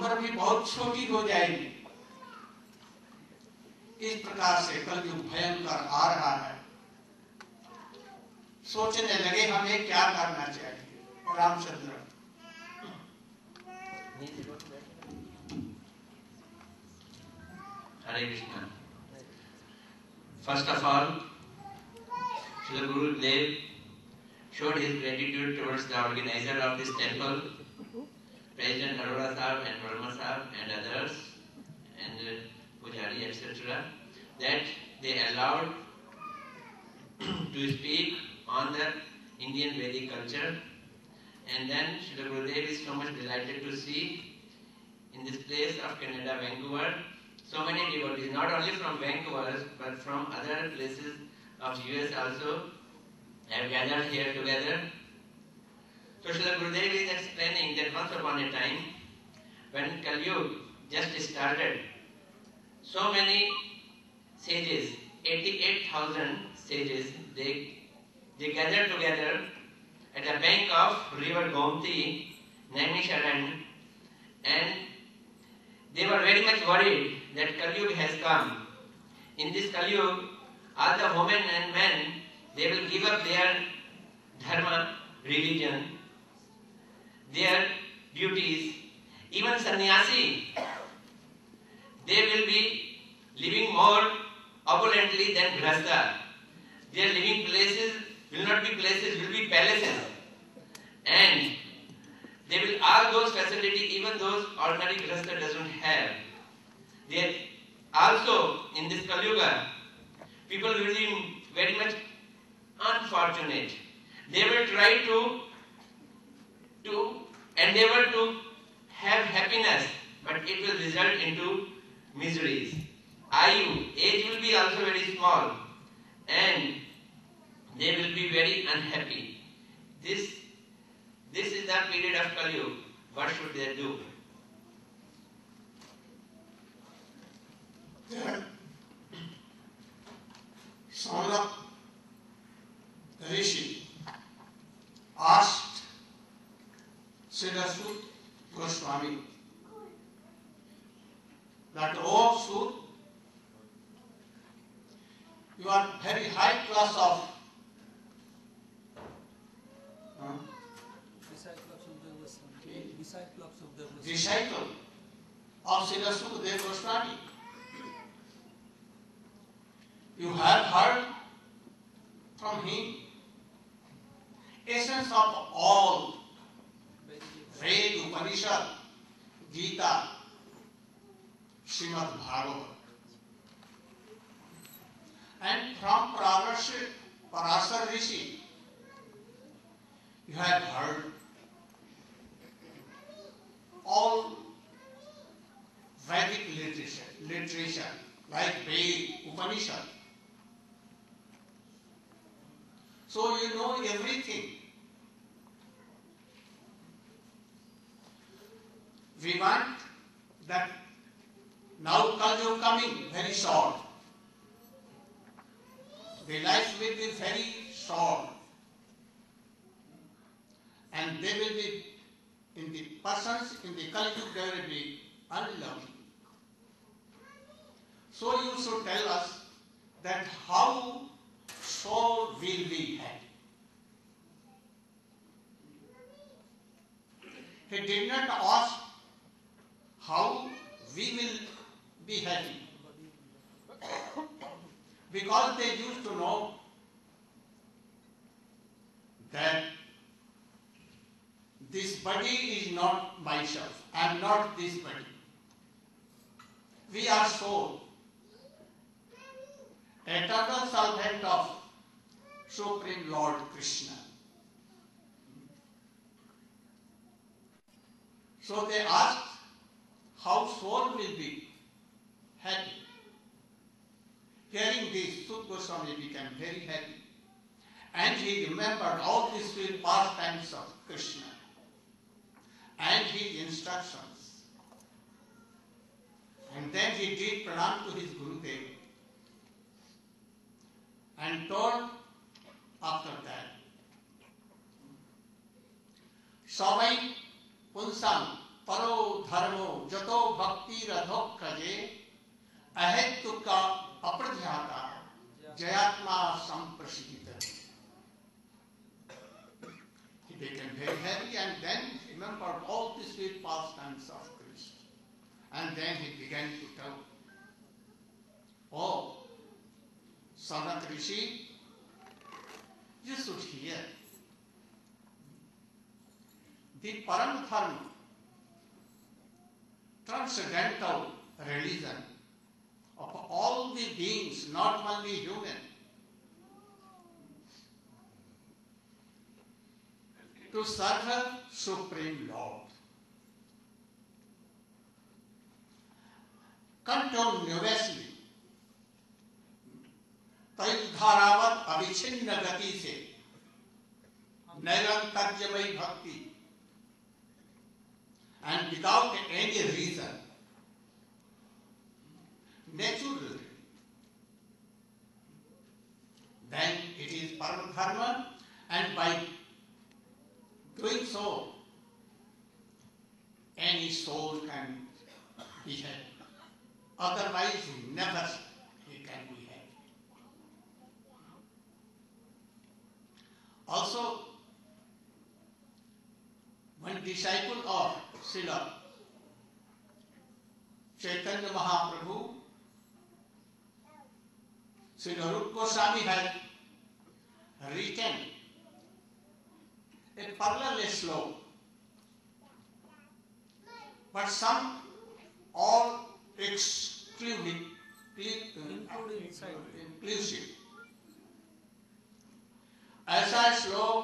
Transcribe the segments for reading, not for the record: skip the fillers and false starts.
उम्र भी बहुत छोटी हो जाएगी। इस प्रकार से कलयुग भयंकर आ रहा है। सोचने लगे हमें क्या करना चाहिए। Ramchandra Hare Krishna. First of all, Srila Gurudev showed his gratitude towards the organizer of this temple, President Arora Sahib and Verma Sahib and others, and Pujari, etc., that they allowed to speak on the Indian Vedic culture. And then Srila Gurudev is so much delighted to see in this place of Canada, Vancouver, so many devotees, not only from Vancouver, but from other places of US also, have gathered here together. So Srila Gurudev is explaining that once upon a time, when Kali Yuga just started, so many sages, 88,000 sages, they gathered together at the bank of river Gomti, Naimisharan, and they were very much worried that Kali Yuga has come. In this Kali Yuga, all the women and men, they will give up their dharma, religion, their duties. Even sannyasi, they will be living more opulently than grihastha. Their living places will not be places, will be palaces. And they will all those facilities, even those ordinary grihastha doesn't have. They also, in this Kali Yuga, people will be very much unfortunate. They will try to endeavor to have happiness, but it will result into miseries. Age will be also very small, and they will be very unhappy. This is the period of Kali Yuga. What should they do? Saurabh Rishi asked Srila Sut Goswami that, "Oh Sut, you are very high class of disciple of Srila Sukadeva Goswami. You have heard from him essence of all Ved, Upanishad, Gita, Srimad Bhagavatam. And from Parasar Rishi, you have heard all Vedic literature like Ved, Upanishad. So you know everything. We want that now Kali Yuga coming very short. The life will be very short. And they will be, in the persons in the Kali Yuga, they will be unloving. So you should tell us that how soul will be happy. He did not ask how we will be happy. Because they used to know that this body is not myself. I am not this body. We are soul. Eternal servant of Supreme Lord Krishna. So they asked how soul will be happy. Hearing this, Sut Goswami became very happy. And he remembered all the sweet pastimes of Krishna and his instructions. And then he did pranam to his Gurudev and told after that, Savai punsam परो धर्मो जतो भक्ति रथोक्षजे अहेतुक अप्रध्याता जयात्मा संप्रसिद्ध. He became very happy and then he remembered all the sweet pastimes of Krishna. And then he began to tell, oh, Sanat Rishi, you should hear. The Param Dharma, transcendental religion of all the beings, not only human, to serve her Supreme Lord. Continuously, तैधारावत अविच्छिन्न गति से नैरंतर्यमयी भक्ति, and without any reason, naturally, then it is Param-dharma, and by doing so, any soul can be happy. Otherwise, never he can be happy. Also, one disciple of Srila Chaitanya Mahaprabhu, Srila Rupa Goswami had written a parallel slope, but some all inclusive. ऐसा श्लोक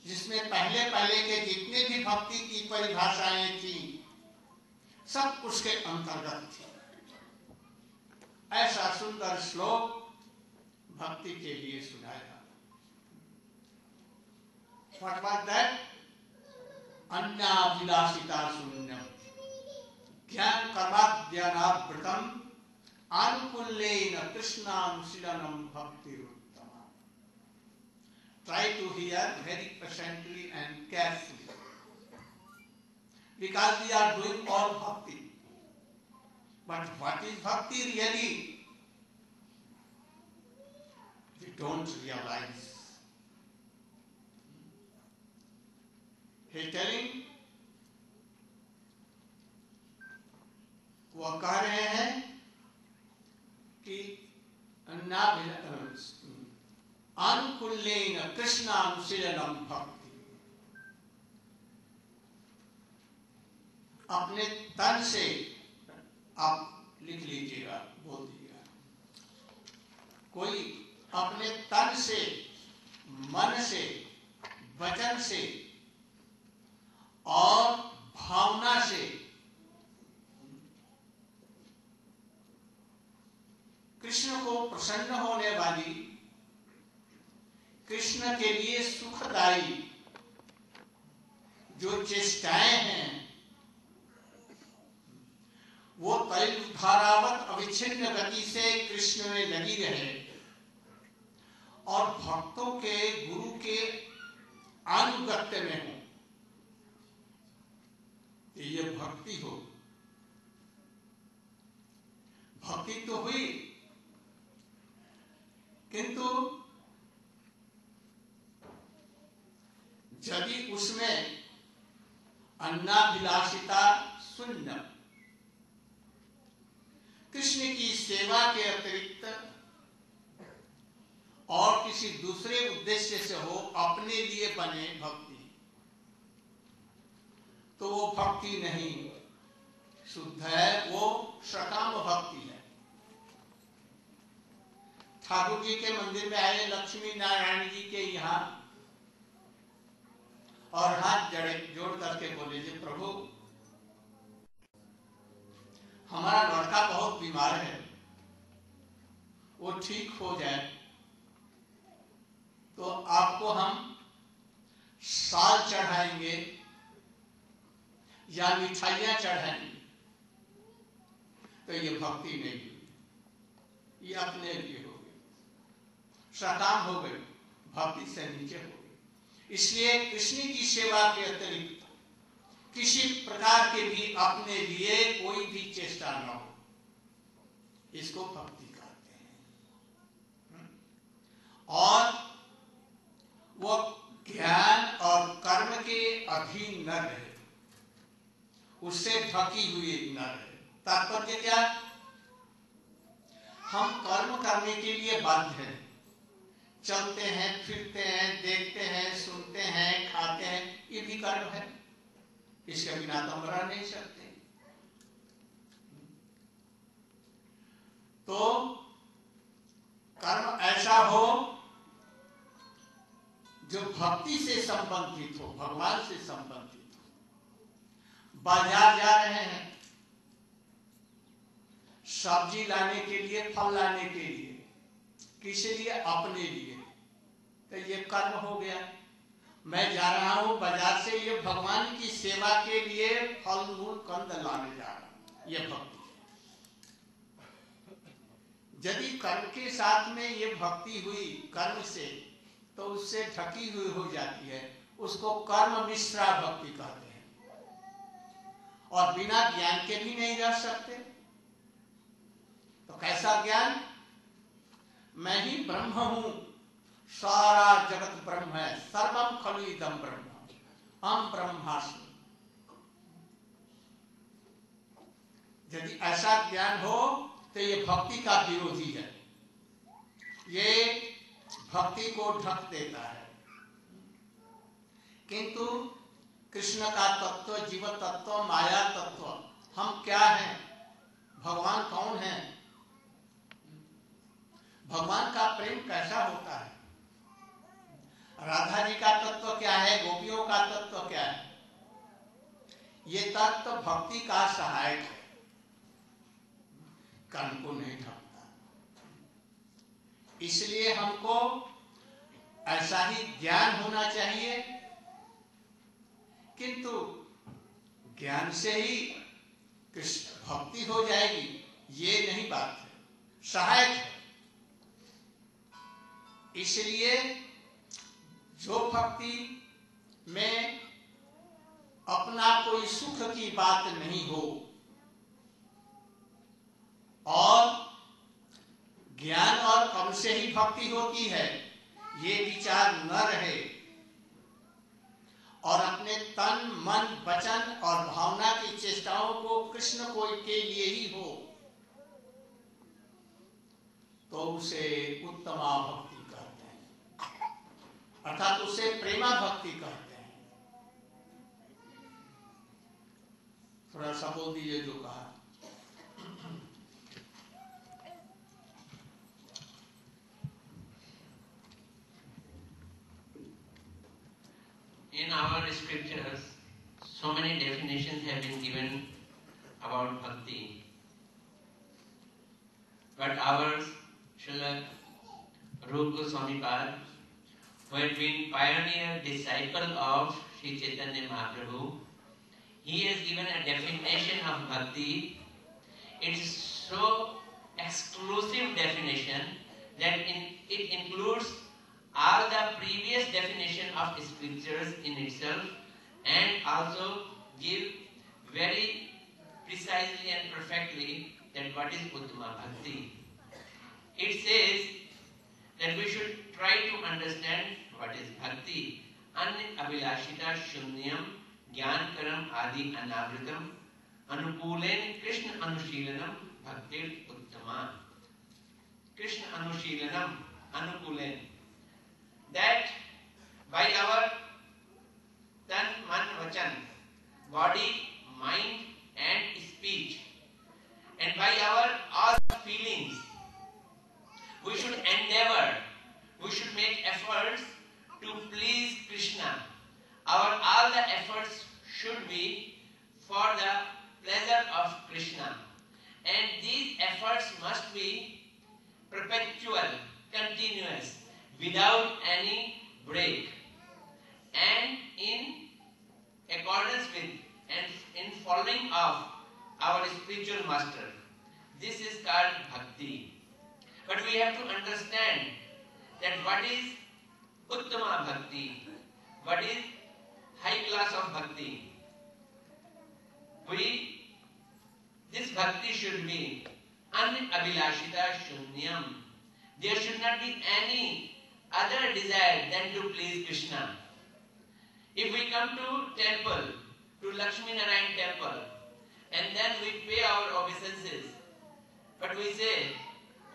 जिसमें पहले के जितने भी भक्ति की परिभाषाएं थी सब उसके अंतर्गत थी. ऐसा सुंदर श्लोक भक्ति के लिए सुनाया. What was that? अन्याभिलाषिता शून्यम ज्ञान कर्माद्यानावृतम आनुकूल्येन कृष्णानुशीलनम भक्तिरुत्तमा. Try to hear very patiently and carefully, because we are doing all bhakti. But what is bhakti really? We don't realize. He is telling, वो कह रहे हैं कि अनुकूल्येन कृष्णानुशीलनम भक्ति. अपने तन से आप लिख लीजिएगा, बोल दीजिएगा. कोई अपने तन से, मन से, वचन से और भावना से कृष्ण को प्रसन्न होने वाली, कृष्ण के लिए सुखदायी जो चेष्टाएं हैं वो तैलधारावत अविच्छिन्न गति से कृष्ण में लगी रहे और भक्तों के गुरु के अनुगत्य में हो. ये भक्ति हो. भक्ति तो हुई, किंतु यदि उसमें अन्नाभिलाषिता शून्य, कृष्ण की सेवा के अतिरिक्त और किसी दूसरे उद्देश्य से हो, अपने लिए बने भक्ति, तो वो भक्ति नहीं शुद्ध है, वो सकाम भक्ति है. ठाकुर जी के मंदिर में आए लक्ष्मी नारायण जी के यहाँ और हाथ जोड़ करके बोले, जी प्रभु हमारा लड़का बहुत बीमार है, वो ठीक हो जाए तो आपको हम साल चढ़ाएंगे या मिठाइयां चढ़ाएंगे. तो ये भक्ति नहीं हुई, ये अपने लिए हो गई, सकाम हो गई, भक्ति से नीचे हो गई. इसलिए कृष्ण की सेवा के अतिरिक्त किसी प्रकार के भी अपने लिए कोई भी चेष्टा न हो, इसको भक्ति कहते हैं। और वो ज्ञान और कर्म के अधीन न रहे, उससे ढकी हुई न रहे। तात्पर्य क्या? हम कर्म करने के लिए बाध्य हैं, चलते हैं, फिरते हैं, देखते हैं, सुनते हैं, खाते हैं, ये भी कर्म है। इसके बिना तो हम रह नहीं सकते। तो कर्म ऐसा हो जो भक्ति से संबंधित हो, भगवान से संबंधित हो। बाजार जा रहे हैं सब्जी लाने के लिए, फल लाने के लिए, किसी लिए? अपने लिए, तो ये कर्म हो गया। मैं जा रहा हूं बाजार से, ये भगवान की सेवा के लिए फल मूल कंद लाने जा रहा हूं, ये भक्ति। यदि कर्म के साथ में ये भक्ति हुई कर्म से, तो उससे ढकी हुई हो जाती है, उसको कर्म मिश्रा भक्ति कहते हैं। और बिना ज्ञान के भी नहीं रह सकते। तो कैसा ज्ञान? मैं ही ब्रह्म हूं, सारा जगत ब्रह्म है, सर्वम खलु इदं ब्रह्म, अहम ब्रह्मास्मि। यदि ऐसा ज्ञान हो तो ये भक्ति का विरोधी है, ये भक्ति को ढक देता है। किंतु कृष्ण का तत्व, जीव तत्व, माया तत्व, हम क्या हैं, भगवान कौन है, भगवान का प्रेम कैसा होता है, राधा जी का तत्व क्या है, गोपियों का तत्व क्या है, ये तत्व भक्ति का सहायक है, कर्म को नहीं ढकता। इसलिए हमको ऐसा ही ज्ञान होना चाहिए, किंतु ज्ञान से ही कृष्ण भक्ति हो जाएगी ये नहीं बात है, सहायक है। इसलिए जो भक्ति में अपना कोई सुख की बात नहीं हो और ज्ञान और कर्म से ही भक्ति होती है, ये विचार न रहे और अपने तन, मन, वचन और भावना की चेष्टाओं को कृष्ण को के लिए ही हो, तो उसे उत्तमा भक्ति कहते हैं, अर्थात उसे प्रेमा भक्ति कहते हैं। थोड़ा सा बोल दीजिए जो कहा। In our scriptures, so many definitions have been given about bhakti. But ours, Srila Rupa Goswami Pad, who had been pioneer disciple of Sri Chaitanya Mahaprabhu, he has given a definition of bhakti. It is so exclusive definition that it includes all the previous definition of scriptures in itself, and also give very precisely and perfectly that what is Uttama Bhakti. It says that we should try to understand what is Bhakti. Anya Abhilashita Shunyam Gyan Karam Adi Anavritam Anukulen Krishna Anushilanam Bhaktir Uttama. Krishna Anushilanam Anukulen. That by our tan, man, vachan, body, mind and speech, and by our all feelings, we should endeavor, we should make efforts to please Krishna. Our all the efforts should be for the pleasure of Krishna, and these efforts must be perpetual, continuous, without any break, and in accordance with and in following of our spiritual master. This is called bhakti. But we have to understand that what is Uttama Bhakti, what is high class of bhakti. This bhakti should be anabhilashita shunyam. There should not be any other desire than to please Krishna. If we come to temple, to Lakshmi Narayan temple, and then we pay our obeisances, but we say,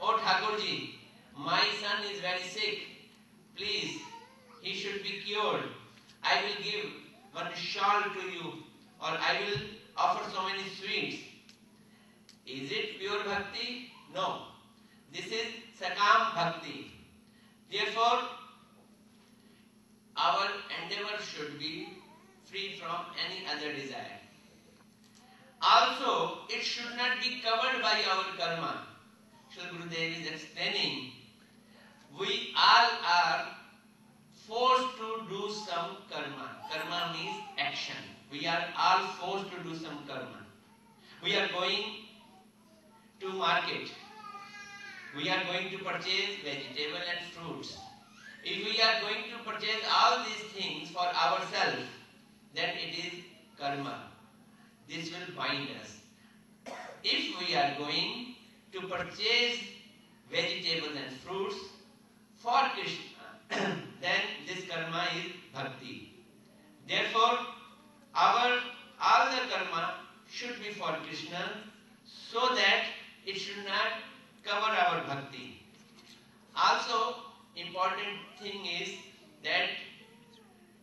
"Oh Thakurji, my son is very sick. Please, he should be cured. I will give one shawl to you, or I will offer so many sweets." Is it pure bhakti? No. This is sakam bhakti. Therefore, our endeavor should be free from any other desire. Also, it should not be covered by our karma. Srila Gurudev is explaining, we all are forced to do some karma. Karma means action. We are all forced to do some karma. We are going to market. We are going to purchase vegetable and fruits. If we are going to purchase all these things for ourselves, then it is karma. This will bind us. If we are going to purchase vegetables and fruits for Krishna, then this karma is bhakti. Therefore, all the karma should be for Krishna, so that it should not cover our bhakti. Also, important thing is that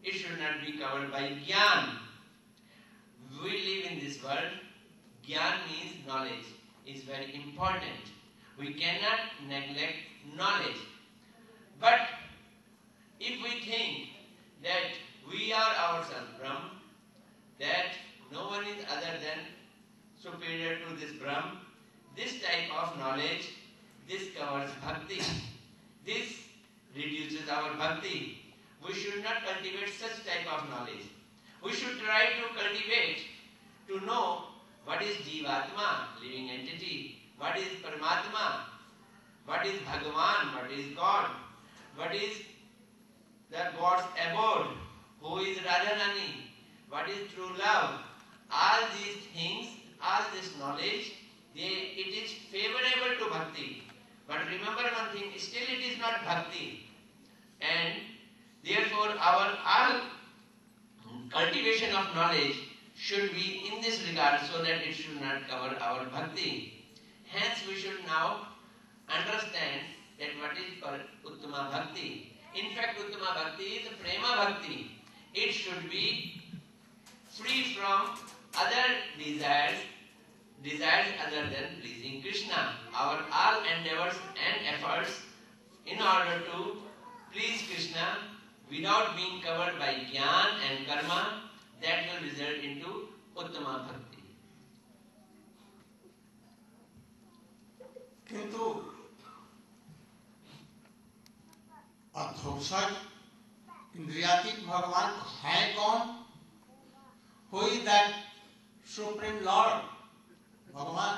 it should not be covered by jnana. We live in this world. Jnana means knowledge. It's very important. We cannot neglect knowledge. But if we think that we are ourselves Brahm, that no one is other than superior to this Brahm, this type of knowledge, this covers bhakti. This reduces our bhakti. We should not cultivate such type of knowledge. We should try to cultivate, to know what is Jivatma, living entity, what is Paramatma, what is Bhagavan, what is God, what is the God's abode, who is Radharani, what is true love. All these things, all this knowledge, it is favorable to bhakti. But remember one thing, still it is not bhakti. And therefore our all cultivation of knowledge should be in this regard, so that it should not cover our bhakti. Hence we should now understand that what is Uttama Bhakti. In fact, Uttama Bhakti is Prema Bhakti. It should be free from other desires other than pleasing Krishna. Our all endeavors and efforts in order to please Krishna without being covered by jnana and karma, that will result into Uttama Bhakti. किंतु अधोक्षज इंद्रियातीत भगवान है कौन? Who is that Supreme Lord? Bhagavan.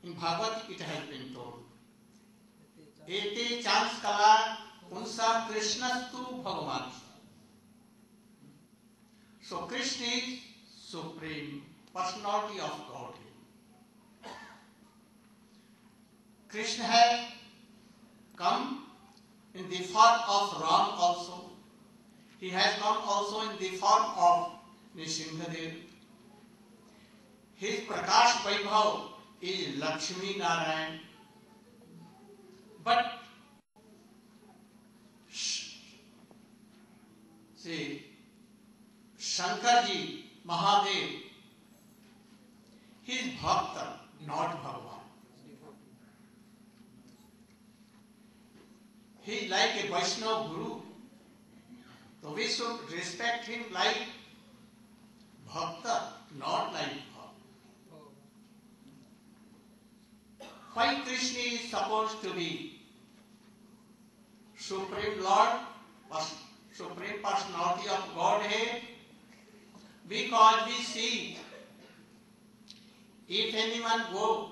In Bhagavad it has been told. Ete chans kala unsa Krishnastu Bhagavan. So Krishna is Supreme Personality of Godhead. Krishna has come in the form of Ram also. He has come also in the form of Nrsimhadev. His Prakash Vaibhav is Lakshmi Narayan. But see, Shankarji, Mahadev, he is Bhakta, not Bhagavan. He is like a Vaishnava Guru. So we should respect him like Bhakta, not like Bhakta. Why Krishna is supposed to be Supreme Lord, Supreme Personality of Godhead? Because we see, if anyone go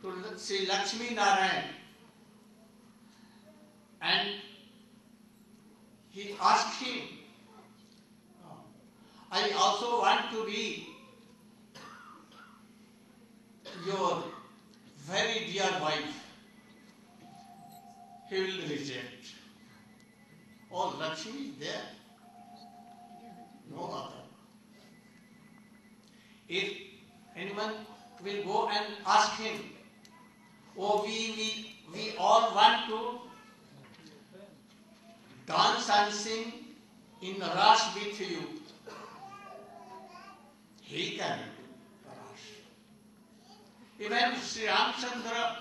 to see Lakshmi Narayan and he asked him, be your very dear wife, he will reject. Oh, Lakshmi is there, no other. If anyone will go and ask him, oh, we all want to dance and sing in Ras with you, he cannot do Ras. Even Sri Ramchandra,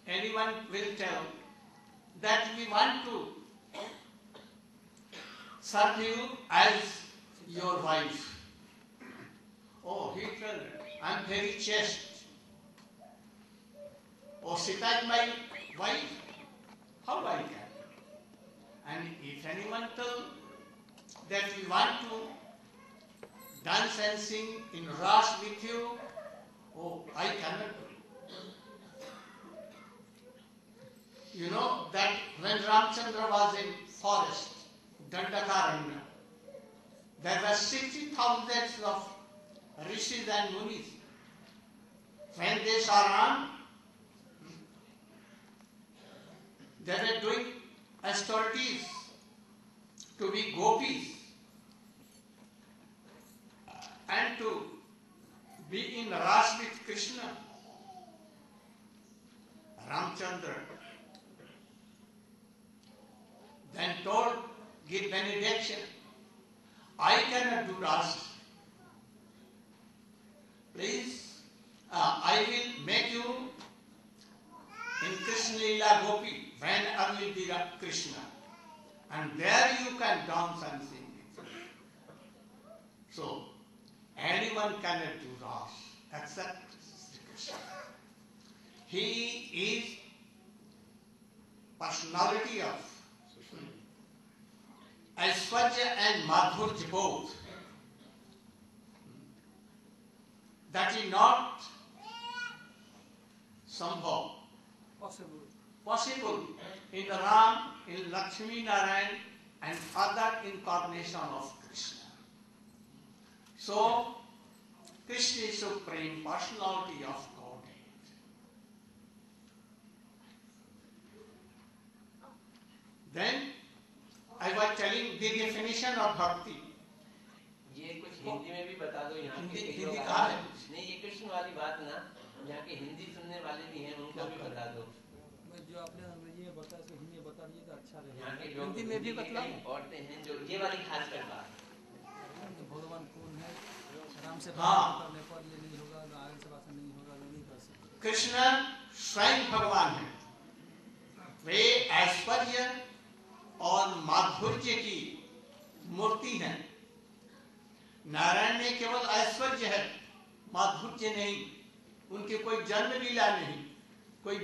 anyone will tell that we want to serve you as your wife. Oh, he told, I am very chaste. Oh, Sita is my wife. How I can? And if anyone tells that we want to dance and sing in Ras with you, oh, I cannot do. You know that when Ramchandra was in forest, Dandakaranya, there were 60,000 of rishis and munis. When they saw Ram, they were doing austerities to be gopis and to be in Ras with Krishna. Ramchandra then told, give benediction, I cannot do Ras. Please, I will make you in Krishna Lila Gopi, when I will be Krishna. And there you can dance and sing. So, anyone cannot do Ras except Sri Krishna. He is personality of Aishwarya and Madhurya both. That is not somehow possible in the Ram, in Lakshmi Narayan and other incarnation of Krishna. So, Krishna is supreme personality of Godhead. Then, I was telling the definition of bhakti. ये कुछ हिंदी में भी बता दो यहाँ के हिंदी कहाँ है? नहीं, ये कृष्ण वाली बात ना, यहाँ के हिंदी सुनने वाले भी हैं, उनको भी बता दो। जो आपने ये बता इसको हिंदी बता दिए तो अच्छा रहेगा। यहाँ के जो हिंदी में भी बतलाओ। औरतें हैं जो ये वाली खास कर बात। भगवान कौन है? राम से हाँ। बात करने पर ये नहीं होगा, नारायण से बात नहीं होगा, वो नहीं कर सकते। कृष्ण स्वयं भगवान है। वे ऐश्वर्य और माधुर्य की मूर्ति है। नारायण में केवल ऐश्वर्य है, माधुर्य नहीं। उनकी कोई जन्म लीला नहीं, कोई